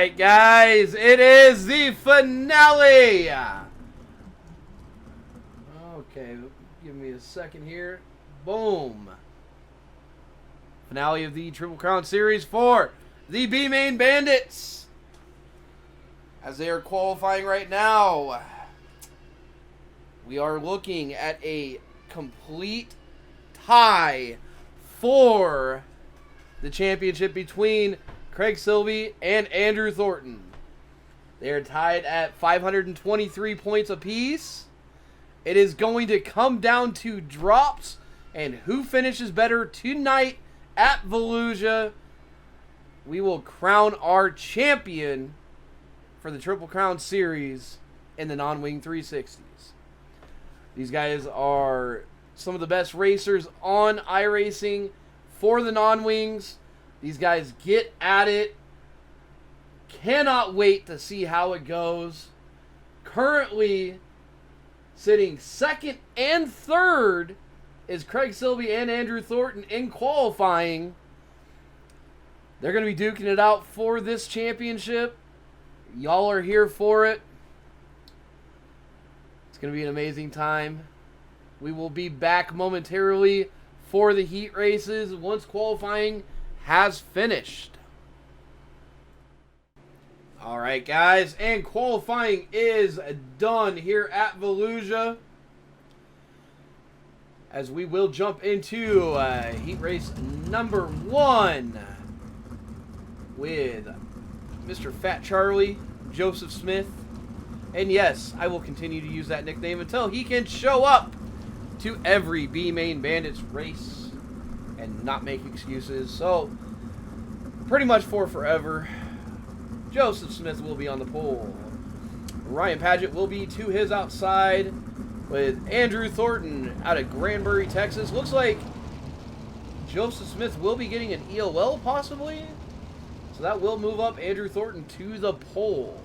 right, guys, it is the finale. Okay, give me a second here. Boom. Finale of the Triple Crown Series for the B-Main Bandits. As they are qualifying right now, we are looking at a complete tie for the championship between Craig Silvey and Andrew Thornton. They are tied at 523 points apiece. It is going to come down to drops and who finishes better tonight at Volusia. We will crown our champion for the Triple Crown Series in the non-wing 360s. These guys are some of the best racers on iRacing for the non-wings. These guys get at it. Cannot wait to see how it goes. Currently sitting second and third is Craig Silvey and Andrew Thornton in qualifying. They're going to be duking it out for this championship. Y'all are here for it. It's going to be an amazing time. We will be back momentarily for the heat races once qualifying has finished. All right, guys, and qualifying is done here at Volusia, as we will jump into heat race number 1 with Mr. Fat Charlie, Joseph Smith. And yes, I will continue to use that nickname until he can show up to every B-Main Bandits race and not make excuses. So, pretty much for forever, Joseph Smith will be on the pole. Ryan Paget will be to his outside with Andrew Thornton out of Granbury, Texas. Looks like Joseph Smith will be getting an EOL possibly. So that will move up Andrew Thornton to the pole.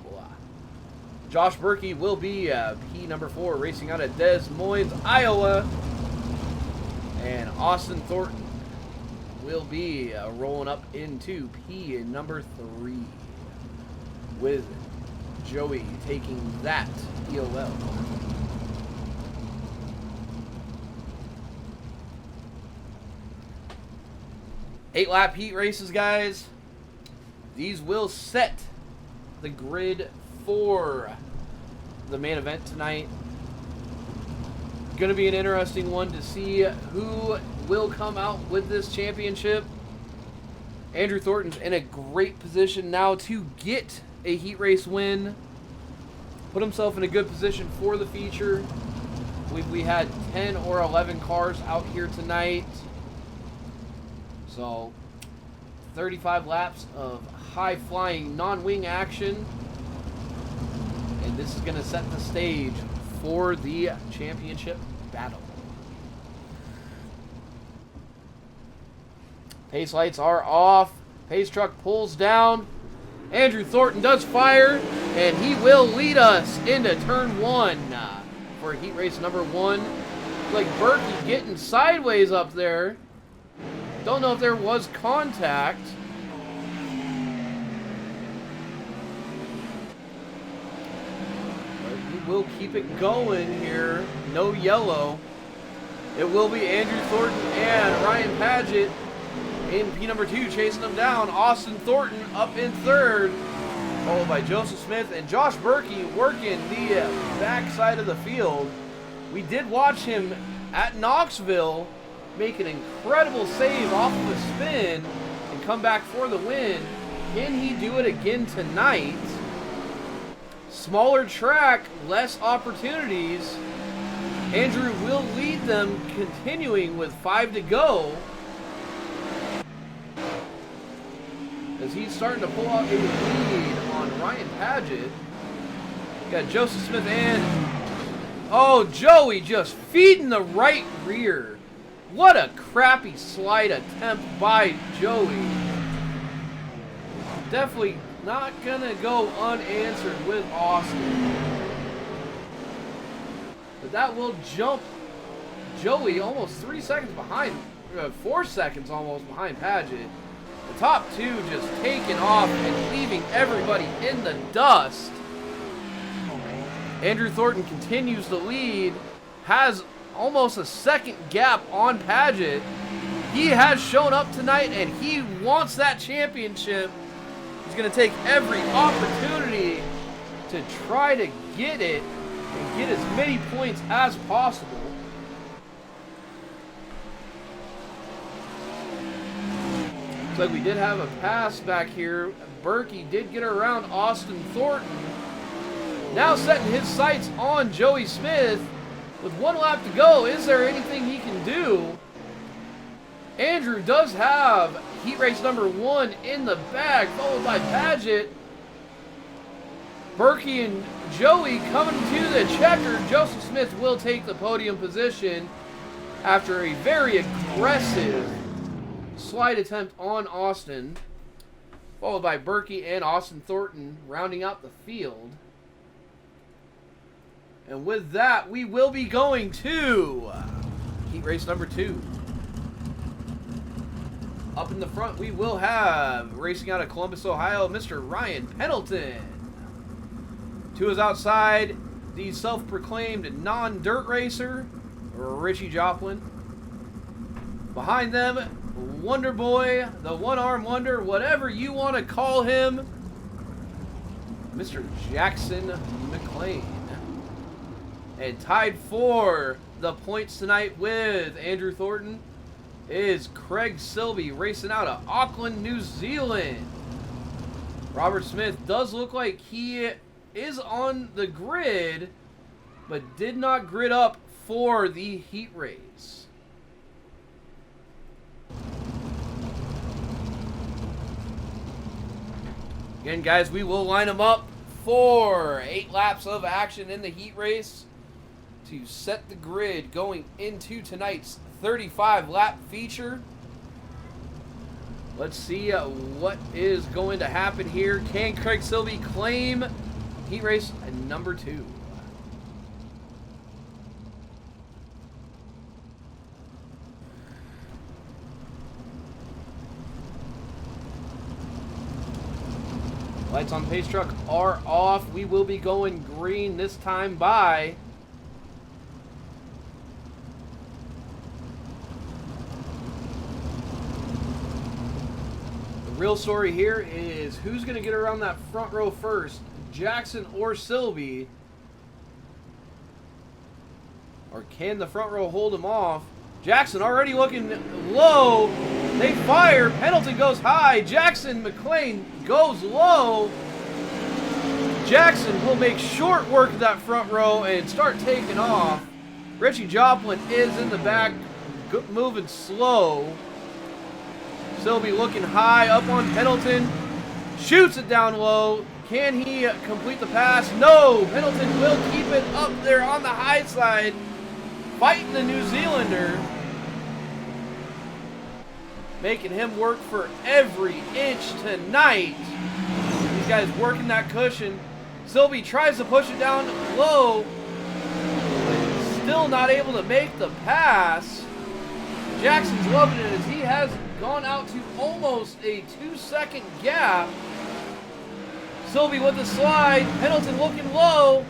Josh Berkey will be P number 4 racing out of Des Moines, Iowa. And Austin Thornton will be rolling up into P number 3 with Joey taking that EOL. Eight-lap heat races, guys. These will set the grid for the main event tonight. Going to be an interesting one to see who will come out with this championship. Andrew Thornton's in a great position now to get a heat race win. Put himself in a good position for the feature. We had 10 or 11 cars out here tonight. So 35 laps of high-flying non-wing action. And this is going to set the stage for the championship battle. Pace lights are off. Pace truck pulls down. Andrew Thornton does fire, and he will lead us into turn 1 for heat race number 1. Like Berkey getting sideways up there. Don't know if there was contact. Will keep it going here. No yellow. It will be Andrew Thornton and Ryan Paget in P number 2 chasing them down. Austin Thornton up in third, followed by Joseph Smith and Josh Berkey working the backside of the field. We did watch him at Knoxville make an incredible save off of a spin and come back for the win. Can he do it again tonight? Smaller track, less opportunities. Andrew will lead them, continuing with 5 to go, as he's starting to pull out a lead on Ryan Paget. Got Joseph Smith and Joey just feeding the right rear. What a crappy slide attempt by Joey. Definitely not gonna go unanswered with Austin. But that will jump Joey almost 3 seconds behind, 4 seconds almost behind Paget. The top two just taking off and leaving everybody in the dust. Andrew Thornton continues to lead, has almost a second gap on Paget. He has shown up tonight and he wants that championship. He's going to take every opportunity to try to get it and get as many points as possible. Looks like we did have a pass back here. Berkey did get around Austin Thornton. Now setting his sights on Joey Smith. With 1 lap to go, is there anything he can do? Andrew does have heat race number 1 in the bag, followed by Paget. Berkey and Joey coming to the checker. Joseph Smith will take the podium position after a very aggressive slide attempt on Austin, followed by Berkey and Austin Thornton rounding out the field. And with that, we will be going to heat race number 2. Up in the front, we will have, racing out of Columbus, Ohio, Mr. Ryan Pendleton. To his outside, the self-proclaimed non-dirt racer, Richie Joplin. Behind them, Wonder Boy, the one-arm wonder, whatever you want to call him, Mr. Jackson McLean. And tied for the points tonight with Andrew Thornton is Craig Silby, racing out of Auckland, New Zealand. Robert Smith does look like he is on the grid, but did not grid up for the heat race. Again, guys, we will line them up for 8 laps of action in the heat race to set the grid going into tonight's 35-lap feature. Let's see what is going to happen here. Can Craig Silby claim heat race number 2? Lights on the pace truck are off. We will be going green this time by real story here is who's going to get around that front row first, Jackson or Silby? Or can the front row hold him off? Jackson already looking low. They fire. Pendleton goes high. Jackson McLean goes low. Jackson will make short work of that front row and start taking off. Richie Joplin is in the back, moving slow. Silby looking high up on Pendleton. Shoots it down low. Can he complete the pass? No. Pendleton will keep it up there on the high side. Fighting the New Zealander. Making him work for every inch tonight. These guys working that cushion. Silby tries to push it down low. But still not able to make the pass. Jackson's loving it as he has gone out to almost a 2-second gap. Silby with the slide. Pendleton looking low.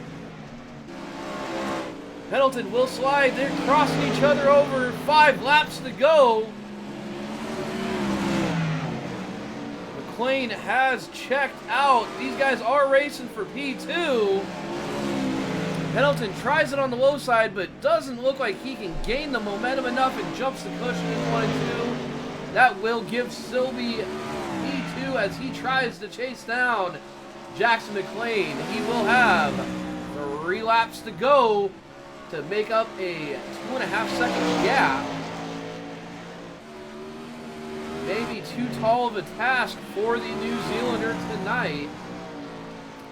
Pendleton will slide. They're crossing each other over. 5 laps to go. McLean has checked out. These guys are racing for P2. Pendleton tries it on the low side, but doesn't look like he can gain the momentum enough and jumps the cushion in 1 and 2. That will give Silby P2 as he tries to chase down Jackson McLean. He will have 3 laps to go to make up a 2.5-second gap. Maybe too tall of a task for the New Zealander tonight.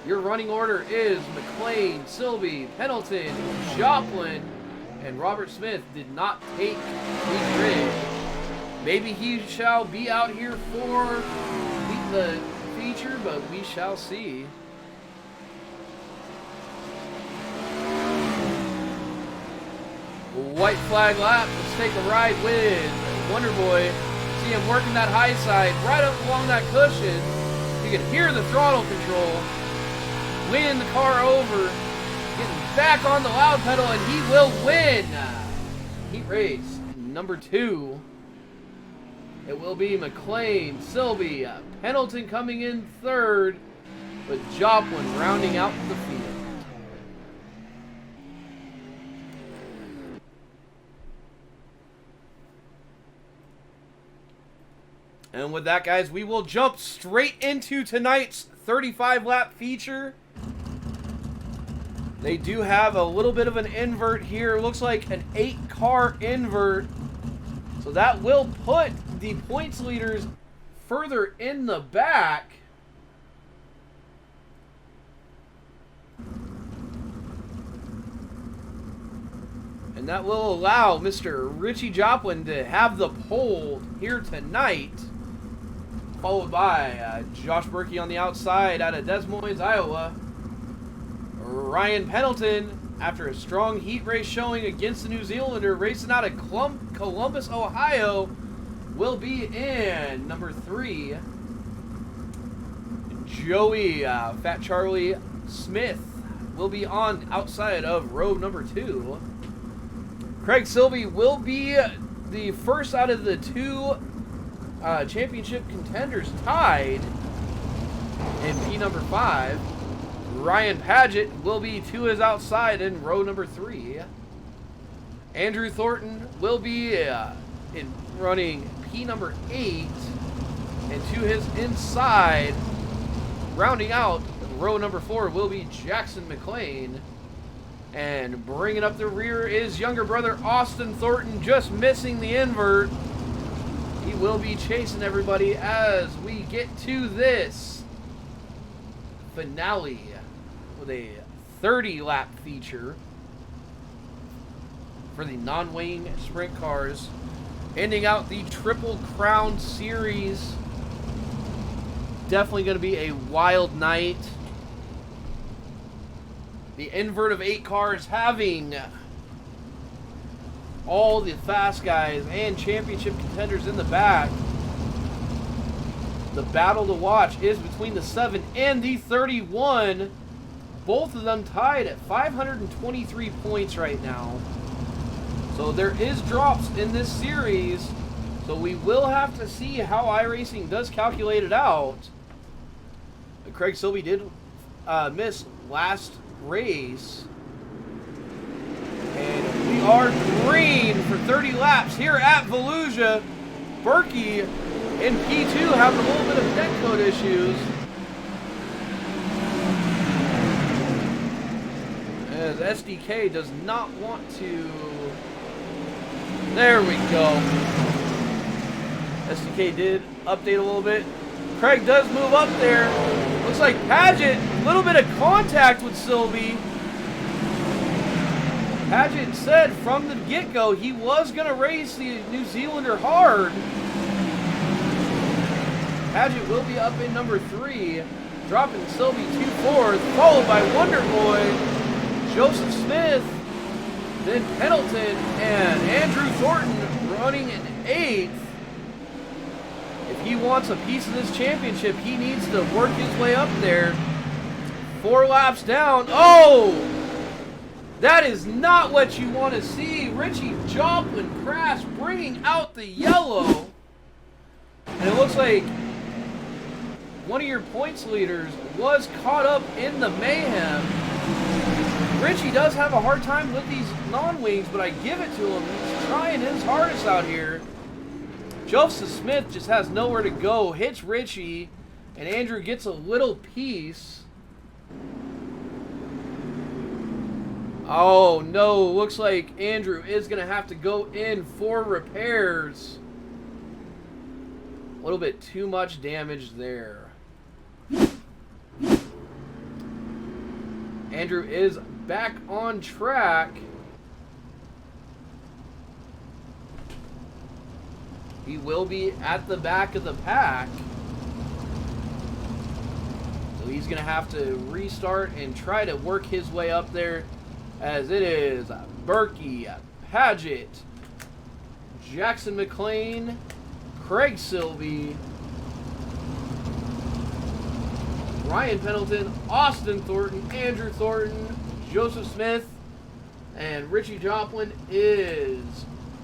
Your running order is McLean, Silby, Pendleton, Joplin, and Robert Smith did not take the grid. Maybe he shall be out here for the feature, but we shall see. White flag lap. Let's take a ride with Wonder Boy. see him working that high side right up along that cushion. You can hear the throttle control. Winning the car over. Getting back on the loud pedal, and he will win heat race number 2. It will be McLean, Silby, Pendleton coming in 3rd, with Joplin rounding out the field. And with that, guys, we will jump straight into tonight's 35-lap feature. They do have a little bit of an invert here. It looks like an 8-car invert. So that will put the points leaders further in the back. And that will allow Mr. Richie Joplin to have the pole here tonight. Followed by Josh Berkey on the outside out of Des Moines, Iowa. Ryan Pendleton, after a strong heat race showing against the New Zealander, racing out of Columbus, Ohio, will be in number 3. Joey Fat Charlie Smith will be on outside of row number 2. Craig Silby will be the first out of the 2 championship contenders tied in P number 5. Ryan Paget will be to his outside in row number 3. Andrew Thornton will be in running P number 8, and to his inside, rounding out row number 4, will be Jackson McLean. And bringing up the rear is younger brother Austin Thornton, just missing the invert. He will be chasing everybody as we get to this finale with a 30-lap feature for the non-weighing sprint cars, ending out the Triple Crown Series. Definitely going to be a wild night. The invert of 8 cars having all the fast guys and championship contenders in the back. The battle to watch is between the 7 and the 31. Both of them tied at 523 points right now. So there is drops in this series. So we will have to see how iRacing does calculate it out. Craig Silby did miss last race. And we are green for 30 laps here at Volusia. Berkey in P2 having a little bit of net code issues. As SDK does not want to... There we go. SDK did update a little bit. Craig does move up there. Looks like Paget, a little bit of contact with Silby. Paget said from the get-go he was going to race the New Zealander hard. Paget will be up in number 3, dropping Silby to 4th, followed by Wonder Boy, Joseph Smith, then Pendleton, and Andrew Thornton running in 8th. If he wants a piece of this championship, he needs to work his way up there. 4 laps down. Oh! That is not what you want to see. Richie Joplin crashed, bringing out the yellow. And it looks like one of your points leaders was caught up in the mayhem. Richie does have a hard time with these non-wings, but I give it to him. He's trying his hardest out here. Joseph Smith just has nowhere to go. Hits Richie, and Andrew gets a little piece. Oh no, looks like Andrew is going to have to go in for repairs. A little bit too much damage there. Andrew is back on track. He will be at the back of the pack. So he's going to have to restart and try to work his way up there, as it is Berkey, Paget, Jackson McLean, Craig Silby, Ryan Pendleton, Austin Thornton, Andrew Thornton, Joseph Smith, and Richie Joplin is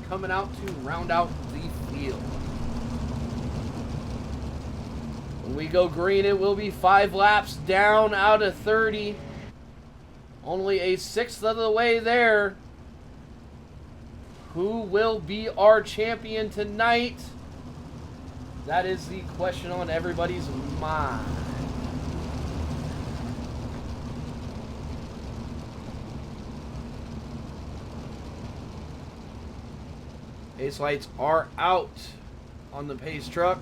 coming out to round out the field. When we go green, it will be 5 laps down out of 30. Only a sixth of the way there. Who will be our champion tonight? That is the question on everybody's mind. Pace lights are out on the pace truck.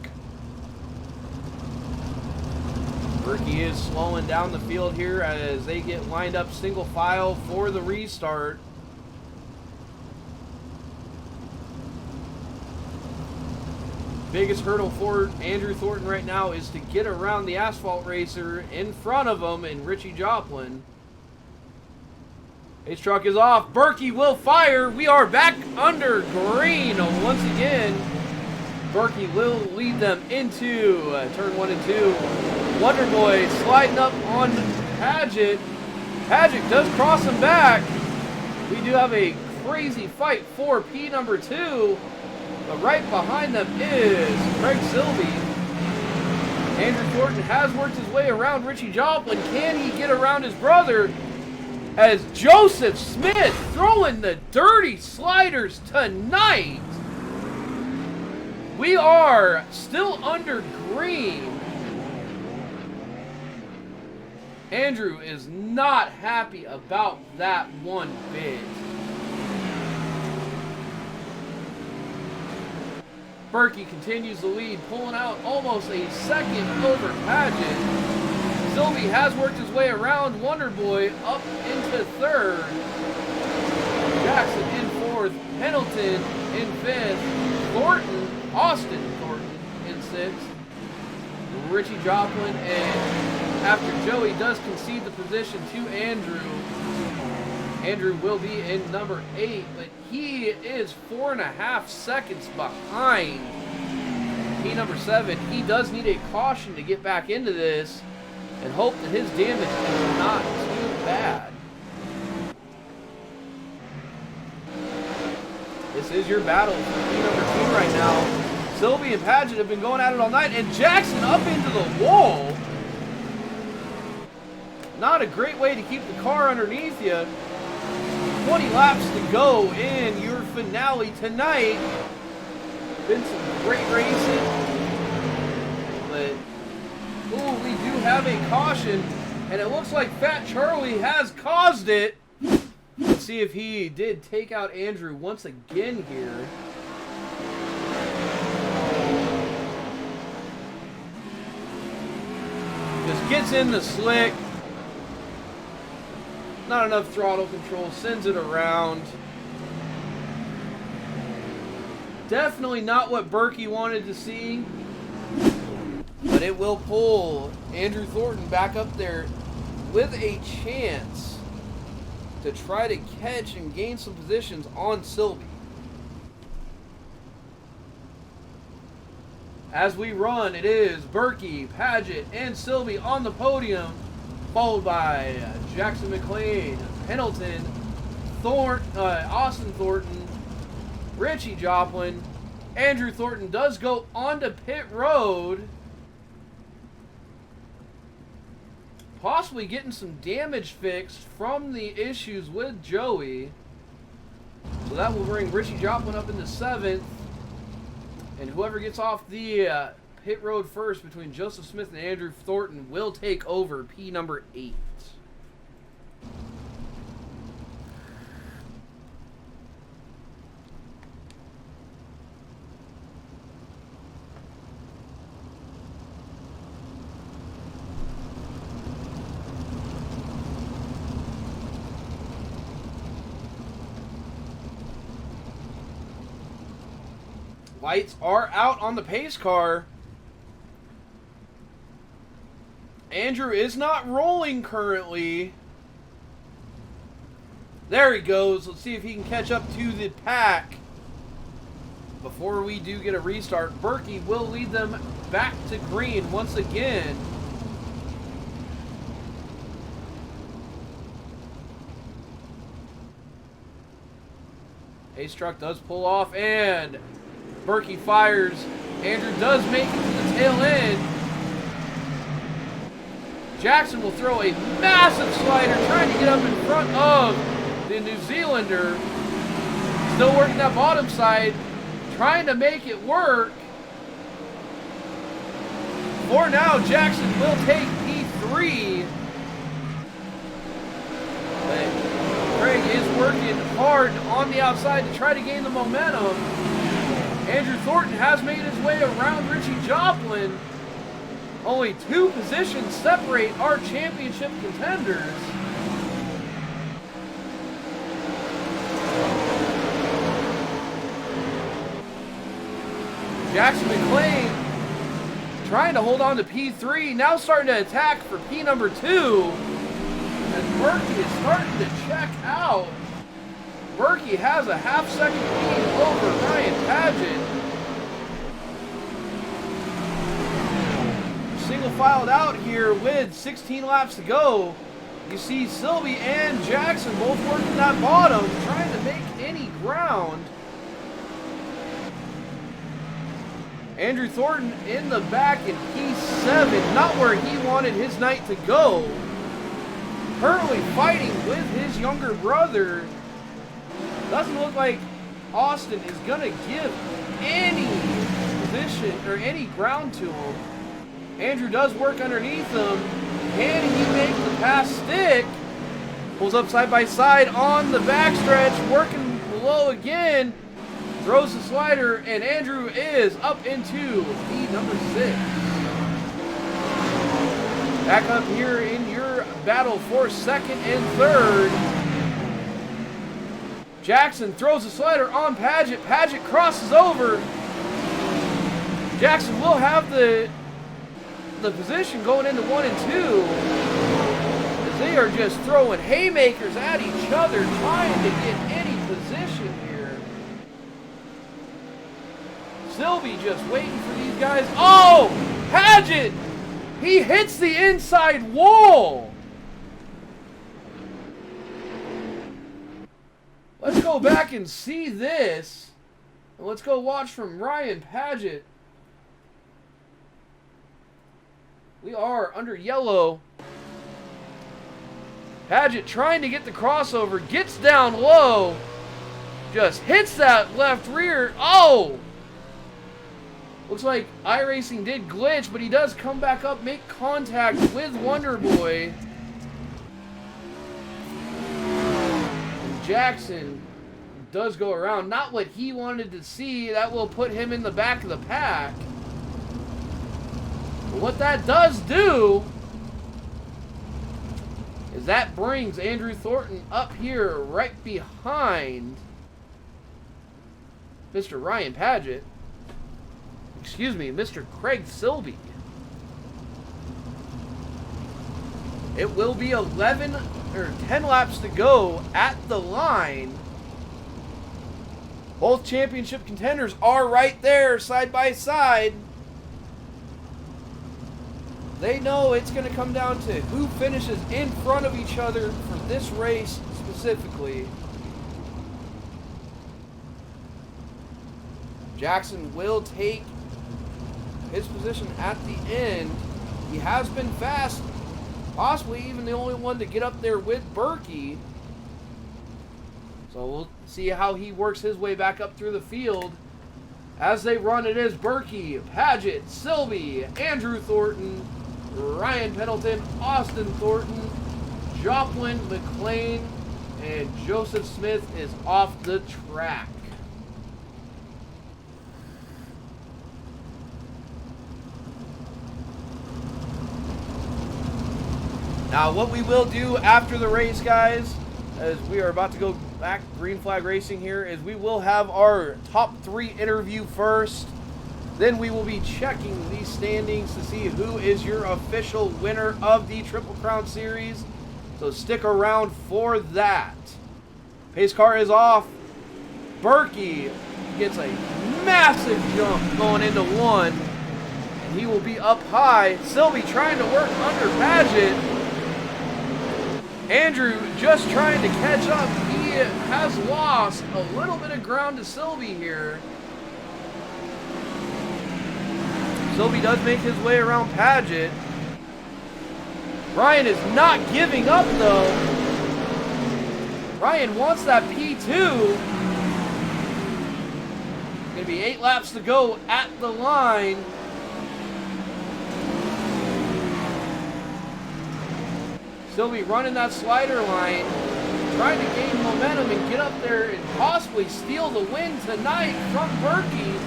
Berkey is slowing down the field here as they get lined up single file for the restart. Biggest hurdle for Andrew Thornton right now is to get around the asphalt racer in front of him and Richie Joplin. Pace truck is off. Berkey will fire. We are back under green once again. Berkey will lead them into turn 1 and 2. Wonder Boy sliding up on Paget. Paget does cross him back. We do have a crazy fight for P number 2. But right behind them is Craig Silby. Andrew Thornton has worked his way around Richie Joplin. Can he get around his brother? As Joseph Smith throwing the dirty sliders tonight. We are still under green. Andrew is not happy about that one bit. Berkey continues the lead, pulling out almost a second over Paget. Silby has worked his way around Wonder Boy up into third. Jackson in fourth. Pendleton in fifth. Thornton, Austin Thornton in sixth. Richie Joplin, and after Joey does concede the position to Andrew, Andrew will be in number 8, but he is 4.5 seconds behind P number 7. He does need a caution to get back into this and hope that his damage is not too bad. This is your battle for P number 2 right now. Silby and Paget have been going at it all night, and Jackson up into the wall. Not a great way to keep the car underneath you. 20 laps to go in your finale tonight. Been some great racing, but we do have a caution, and it looks like Fat Charlie has caused it. Let's see if he did take out Andrew once again here. Just gets in the slick. Not enough throttle control, sends it around. Definitely not what Berkey wanted to see, but it will pull Andrew Thornton back up there with a chance to try to catch and gain some positions on Silby. As we run, it is Berkey, Paget, and Silby on the podium, followed by Jackson McLean, Pendleton, Austin Thornton, Richie Joplin. Andrew Thornton does go onto pit road, possibly getting some damage fixed from the issues with Joey. So that will bring Richie Joplin up into 7th. And whoever gets off the pit road first between Joseph Smith and Andrew Thornton will take over P number 8. Lights are out on the pace car. Andrew is not rolling currently. There he goes. Let's see if he can catch up to the pack. before we do get a restart, Berkey will lead them back to green once again. Ace Truck does pull off, and Berkey fires. Andrew does make it to the tail end. Jackson will throw a massive slider, trying to get up in front of the New Zealander. Still working that bottom side, trying to make it work. For now, Jackson will take P3. But Craig is working hard on the outside to try to gain the momentum. Andrew Thornton has made his way around Richie Joplin. Only 2 positions separate our championship contenders. Jackson McLean trying to hold on to P3, now starting to attack for P number 2. And Berkey is starting to check out. Berkey has a half-second lead over Ryan Paget. Single filed out here with 16 laps to go. You see Sylvie and Jackson both working that bottom, trying to make any ground. Andrew Thornton in the back in P7, not where he wanted his night to go. Currently fighting with his younger brother. Doesn't look like Austin is going to give any position or any ground to him. Andrew does work underneath him. Can he make the pass stick? Pulls up side by side on the backstretch, working below again. Throws the slider, and Andrew is up into lead number 6. Back up here in your battle for 2nd and 3rd. Jackson throws the slider on Paget. Paget crosses over. Jackson will have the position going into 1 and 2. As they are just throwing haymakers at each other, trying to get any position here. Sylvie just waiting for these guys. Oh! Paget! He hits the inside wall! Let's go back and see this. And let's go watch from Ryan Paget. We are under yellow. Paget trying to get the crossover, gets down low, just hits that left rear. Oh! Looks like iRacing did glitch, but he does come back up, make contact with Wonder Boy. And Jackson does go around. Not what he wanted to see. That will put him in the back of the pack. But what that does do is that brings Andrew Thornton up here right behind Mr. Ryan Paget. Excuse me, Mr. Craig Silby. It will be 10 laps to go at the line. Both championship contenders are right there, side by side. They know it's going to come down to who finishes in front of each other for this race specifically. Jackson will take his position at the end. He has been fast, possibly even the only one to get up there with Berkey. So we'll see how he works his way back up through the field. As they run, it is Berkey, Paget, Silby, Andrew Thornton, Ryan Pendleton, Austin Thornton, Joplin, McLean, and Joseph Smith is off the track. Now, what we will do after the race, guys, as we are about to go back green flag racing here, is we will have our top 3 interview first. Then we will be checking these standings to see who is your official winner of the Triple Crown Series. So stick around for that. Pace car is off. Berkey gets a massive jump going into one. And he will be up high. Sylvie trying to work under Paget. Andrew just trying to catch up. He has lost a little bit of ground to Sylvie here. Sylvie does make his way around Paget. Ryan is not giving up though. Ryan wants that P2. Gonna be 8 laps to go at the line. Sylvie running that slider line, trying to gain momentum and get up there and possibly steal the win tonight from Berkey,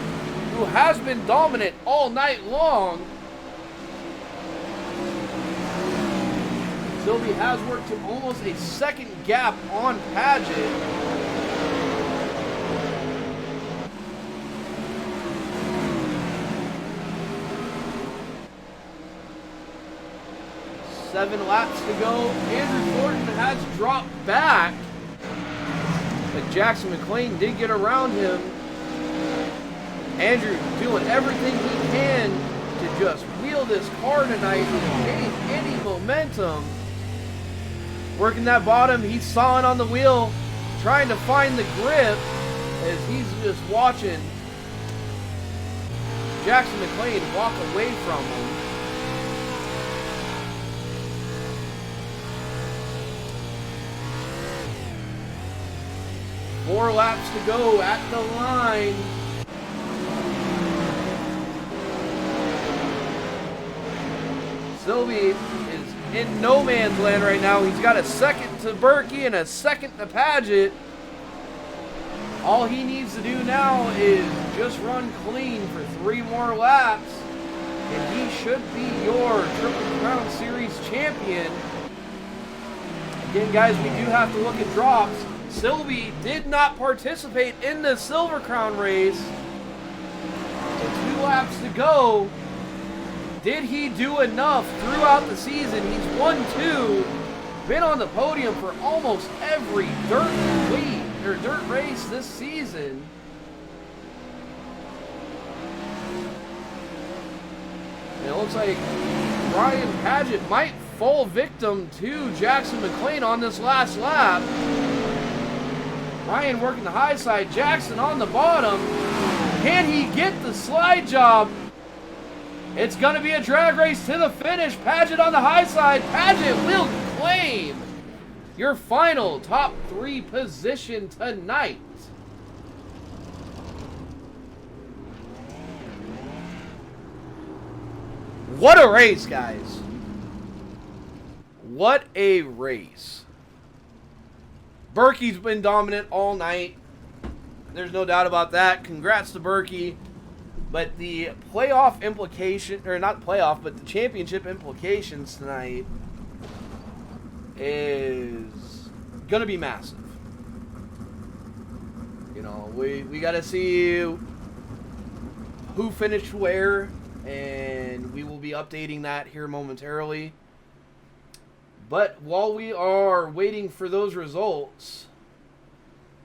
who has been dominant all night long. Sylvie has worked to almost a second gap on Paget. Seven laps to go. Andrew Thornton has dropped back, but Jackson McLean did get around him. Andrew doing everything he can to just wheel this car tonight and gain any momentum. Working that bottom, he's sawing on the wheel, trying to find the grip as he's just watching Jackson McLean walk away from him. Four laps to go at the line. Sylvie is in no man's land right now. He's got a second to Berkey and a second to Paget. All he needs to do now is just run clean for 3 more laps, and he should be your Triple Crown Series champion. Again, guys, we do have to look at drops. Sylvie did not participate in the Silver Crown race. So 2 laps to go. Did he do enough throughout the season? He's won 2, been on the podium for almost every dirt race this season. And it looks like Ryan Paget might fall victim to Jackson McLean on this last lap. Ryan working the high side, Jackson on the bottom. Can he get the slide job? It's going to be a drag race to the finish. Paget on the high side. Paget will claim your final top 3 position tonight. What a race, guys. What a race. Berkey's been dominant all night. There's no doubt about that. Congrats to Berkey. But the playoff implication, or not playoff, but the championship implications tonight is going to be massive. You know, we got to see who finished where, and we will be updating that here momentarily. But while we are waiting for those results,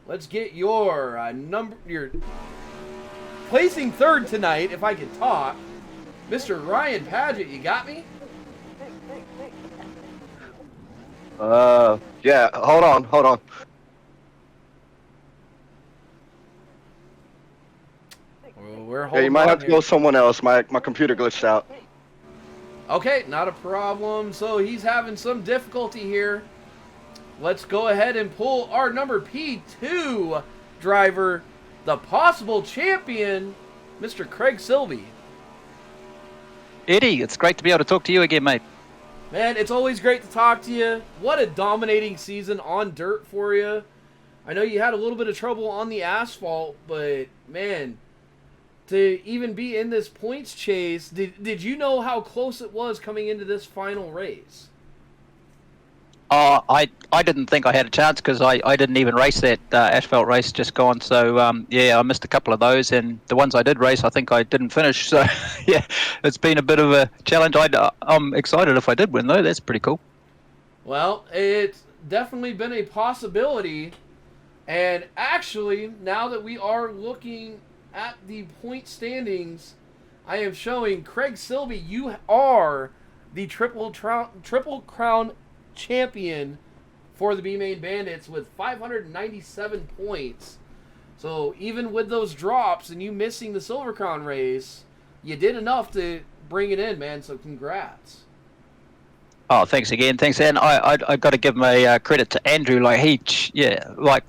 let's get your your placing third tonight, if I could talk, Mr. Ryan Paget. You got me? Yeah, hold on. We're Yeah, you might have to go someone else. My computer glitched out. Okay, not a problem. So he's having some difficulty here. Let's go ahead and pull our number P2 driver, the possible champion, Mr. Craig Sylvie. Eddie, it's great to be able to talk to you again, mate. Man, it's always great to talk to you. What a dominating season on dirt for you. I know you had a little bit of trouble on the asphalt, but man, to even be in this points chase, did you know how close it was coming into this final race? I didn't think I had a chance because I didn't even race that asphalt race just gone. So, yeah, I missed a couple of those. And the ones I did race, I think I didn't finish. So, yeah, it's been a bit of a challenge. I'm excited if I did win, though. That's pretty cool. Well, it's definitely been a possibility. And actually, now that we are looking at the point standings, I am showing Craig Silby, you are the Triple Crown champion for the B-Main Bandits with 597 points. So even with those drops and you missing the Silver Crown race, you did enough to bring it in, man. So congrats. Oh, thanks again. Thanks, and I got to give my credit to Andrew. Like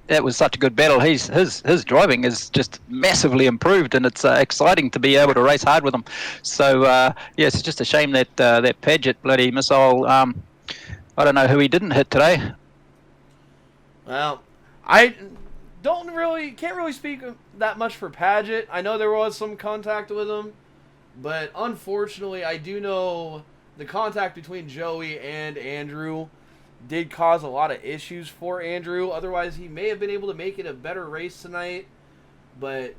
that was such a good battle. His driving is just massively improved, and it's exciting to be able to race hard with him. So it's just a shame that that Paget bloody missile. I don't know who he didn't hit today. Well, I can't really speak that much for Paget. I know there was some contact with him, but unfortunately, I do know the contact between Joey and Andrew did cause a lot of issues for Andrew. Otherwise, he may have been able to make it a better race tonight. But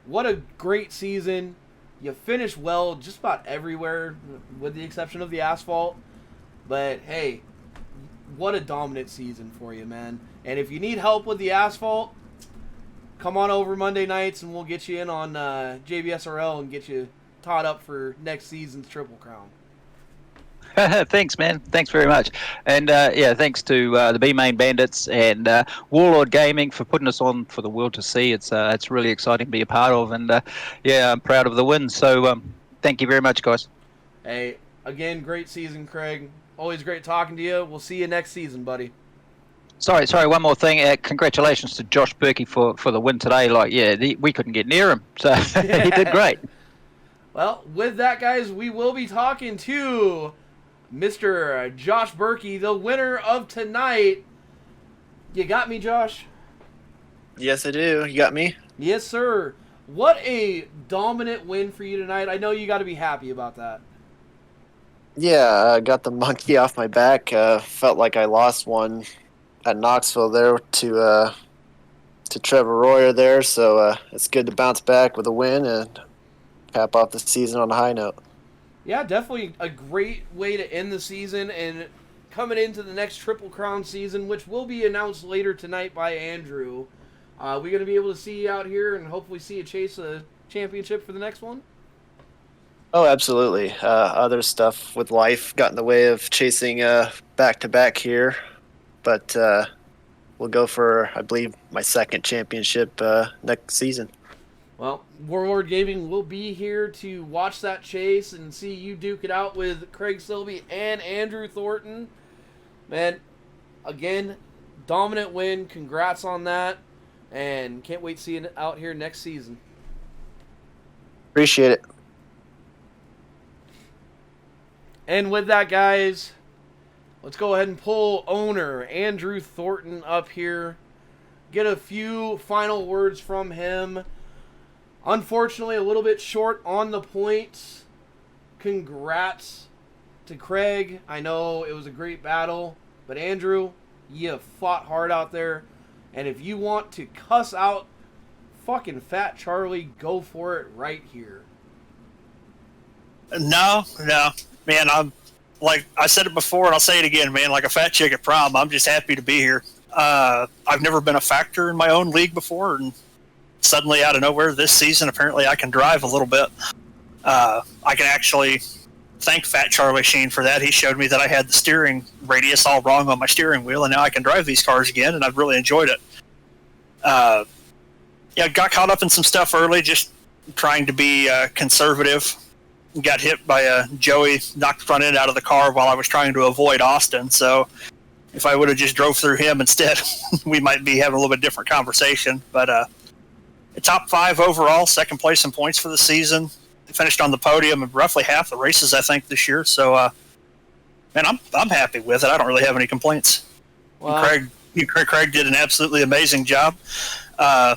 what a great season. You finished well just about everywhere, with the exception of the asphalt. But, hey, what a dominant season for you, man. And if you need help with the asphalt, come on over Monday nights and we'll get you in on JBSRL and get you taught up for next season's Triple Crown. Thanks, man. Thanks very much. And thanks to the B-Main Bandits and Warlord Gaming for putting us on for the world to see. It's really exciting to be a part of, and I'm proud of the win. So thank you very much, guys. Hey, again, great season, Craig. Always great talking to you. We'll see you next season, buddy. Sorry, one more thing. Congratulations to Josh Berkey for the win today. We couldn't get near him, so he did great. Well, with that, guys, we will be talking to Mr. Josh Berkey, the winner of tonight. You got me, Josh? Yes, I do. You got me? Yes, sir. What a dominant win for you tonight. I know you got to be happy about that. Yeah, I got the monkey off my back. Felt like I lost one at Knoxville there to Trevor Royer there, so it's good to bounce back with a win and cap off the season on a high note. Yeah, definitely a great way to end the season and coming into the next Triple Crown season, which will be announced later tonight by Andrew. We're going to be able to see you out here and hopefully see you chase a championship for the next one? Oh, absolutely. Other stuff with life got in the way of chasing back-to-back here, but we'll go for, I believe, my second championship next season. Well, Warlord Gaming will be here to watch that chase and see you duke it out with Craig Silby and Andrew Thornton. Man, again, dominant win. Congrats on that. And can't wait to see you out here next season. Appreciate it. And with that, guys, let's go ahead and pull owner Andrew Thornton up here. Get a few final words from him. Unfortunately, a little bit short on the points. Congrats to Craig. I know it was a great battle. But Andrew, you fought hard out there. And if you want to cuss out fucking Fat Charlie, go for it right here. No. Man, I'm like I said it before and I'll say it again, man, like a fat chick at prom. I'm just happy to be here. I've never been a factor in my own league before, and suddenly out of nowhere this season, apparently I can drive a little bit. I can actually thank Fat Charlie Sheen for that. He showed me that I had the steering radius all wrong on my steering wheel, and now I can drive these cars again, and I've really enjoyed it. Got caught up in some stuff early, just trying to be conservative. Got hit by Joey, knocked the front end out of the car while I was trying to avoid Austin, so if I would have just drove through him instead, we might be having a little bit different conversation. But top 5 overall, second place in points for the season. Finished on the podium in roughly half the races, I think, this year. So, man, I'm happy with it. I don't really have any complaints. Wow. Craig did an absolutely amazing job. The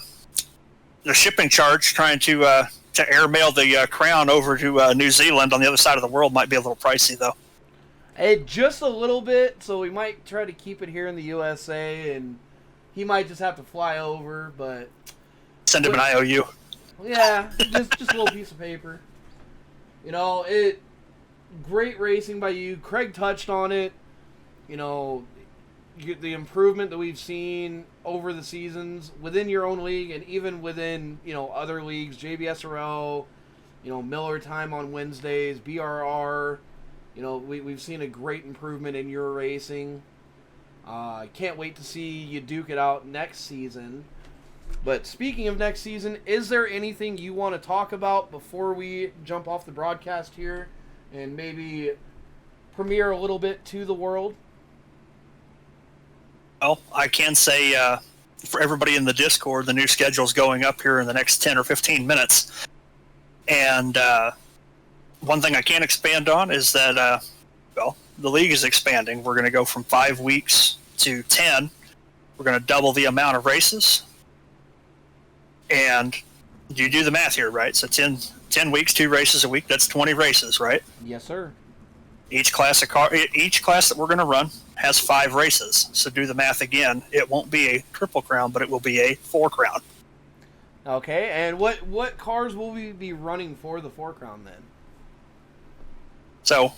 shipping charge trying to airmail the crown over to New Zealand on the other side of the world might be a little pricey, though. Just a little bit, so we might try to keep it here in the USA, and he might just have to fly over, but... Send him an IOU. Yeah, just a little piece of paper. You know, great racing by you. Craig touched on it. You know, the improvement that we've seen over the seasons within your own league and even within, other leagues, JBSRL, Miller Time on Wednesdays, BRR, we've seen a great improvement in your racing. I can't wait to see you duke it out next season. But speaking of next season, is there anything you want to talk about before we jump off the broadcast here and maybe premiere a little bit to the world? Well, I can say for everybody in the Discord, the new schedule is going up here in the next 10 or 15 minutes. And one thing I can't expand on is that, the league is expanding. We're going to go from 5 weeks to 10. We're going to double the amount of races. And you do the math here, right? So 10 weeks, 2 races a week, that's 20 races, right? Yes, sir. Each class that we're going to run has 5 races. So do the math again. It won't be a Triple Crown, but it will be a 4 Crown. Okay, and what cars will we be running for the 4 Crown then? So,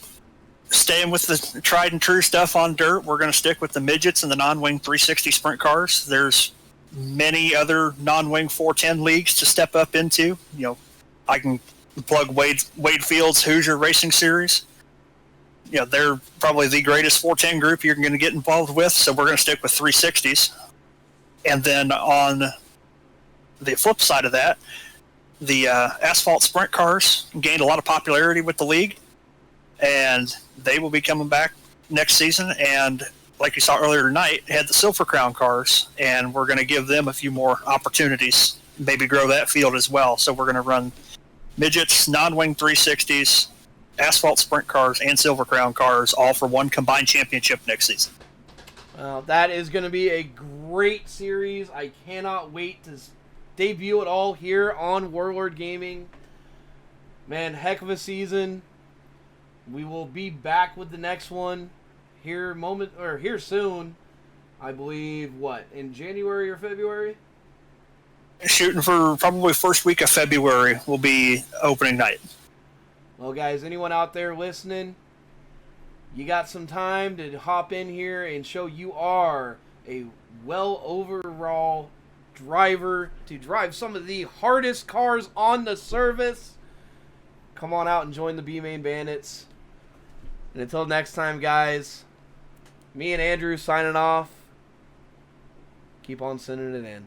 staying with the tried and true stuff on dirt, we're going to stick with the midgets and the non-wing 360 sprint cars. There's many other non-wing 410 leagues to step up into. I can plug Wade Field's Hoosier Racing Series. They're probably the greatest 410 group you're going to get involved with, so we're going to stick with 360s. And then on the flip side of that, the asphalt sprint cars gained a lot of popularity with the league, and they will be coming back next season. And like you saw earlier tonight, had the Silver Crown cars, and we're going to give them a few more opportunities, maybe grow that field as well. So we're going to run midgets, non-wing 360s, asphalt sprint cars, and Silver Crown cars, all for one combined championship next season. Well, that is going to be a great series. I cannot wait to debut it all here on Warlord Gaming. Man, heck of a season. We will be back with the next one here soon. I believe, in January or February? Shooting for probably first week of February will be opening night. Well, guys, anyone out there listening, you got some time to hop in here and show you are a overall driver to drive some of the hardest cars on the service. Come on out and join the B-Main Bandits. And until next time, guys, me and Andrew signing off. Keep on sending it in.